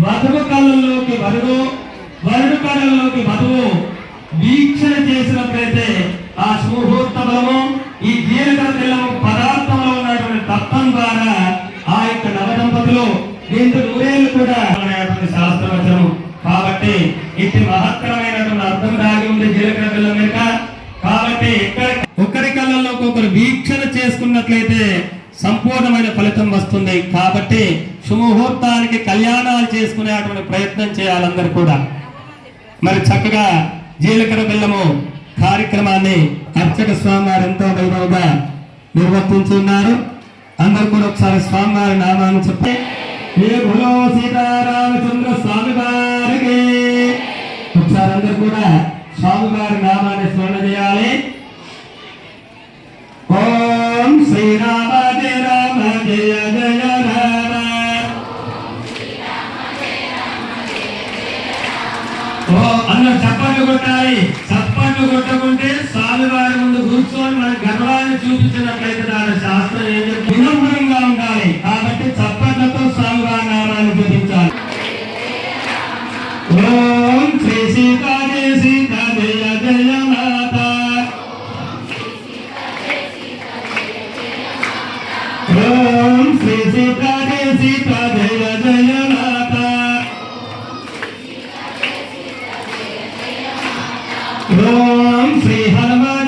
వధువు కళ్ళల్లోకి వరుడు, వరుడు కళ్ళల్లోకి వధువు వీక్షణ చేసినట్లయితే ఆ శుభముహూర్త బలము ఈ జీలకర్ర బెల్లము పదార్థంలో ఉన్నటువంటి తత్వం ద్వారా ఆ యొక్క నవదంపతులు దీంతో నూరేళ్లు కూడా శాస్త్రవచనం. కాబట్టి ఇది మహత్తరమైనటువంటి అర్థం దాగి ఉంది జీలకర్ర బెల్లం వెనుక. కాబట్టి ఒకరి కళ్ళల్లో ఒకరు వీక్షణ చేసుకున్నట్లయితే సంపూర్ణమైన ఫలితం వస్తుంది. కాబట్టి శుభముహూర్తానికి కళ్యాణాలు చేసుకునేటువంటి ప్రయత్నం చేయాలి అందరూ కూడా. మరి చక్కగా జీలకర్ర బెల్లము కార్యక్రమాన్ని అర్చక స్వామివారు ఎంతో వైభవంగా నిర్వర్తించున్నారు. అందరూ కూడా ఒకసారి స్వామివారి నామాన్ని చెప్పి సీతారామచంద్ర స్వామి వారికి ఒకసారి అందరూ కూడా స్వామివారి నామాన్ని స్మరణ చేయాలి. ఓం శ్రీరామ జయ రామ జయ జయ రామ. ఓ అందరూ చప్పట్లు కొట్టాలి. చప్పట్లు కొట్టకుంటే స్వామివారి ముందు కూర్చొని మన గర్వాన్ని చూపించినట్లయితే దాని శాస్త్రం ఏం చెప్తుంది? వినమ్రంగా ఉండాలి. కాబట్టి చప్పట్లతో స్వామివారి నామాన్ని జపించాలి. ఓం శ్రీ సీతా జయ సీతా జయ జయ మాత. ఓం శ్రీ సీతా జయ సీతా జయ జయ మాత. ఓం శ్రీ హనుమాన్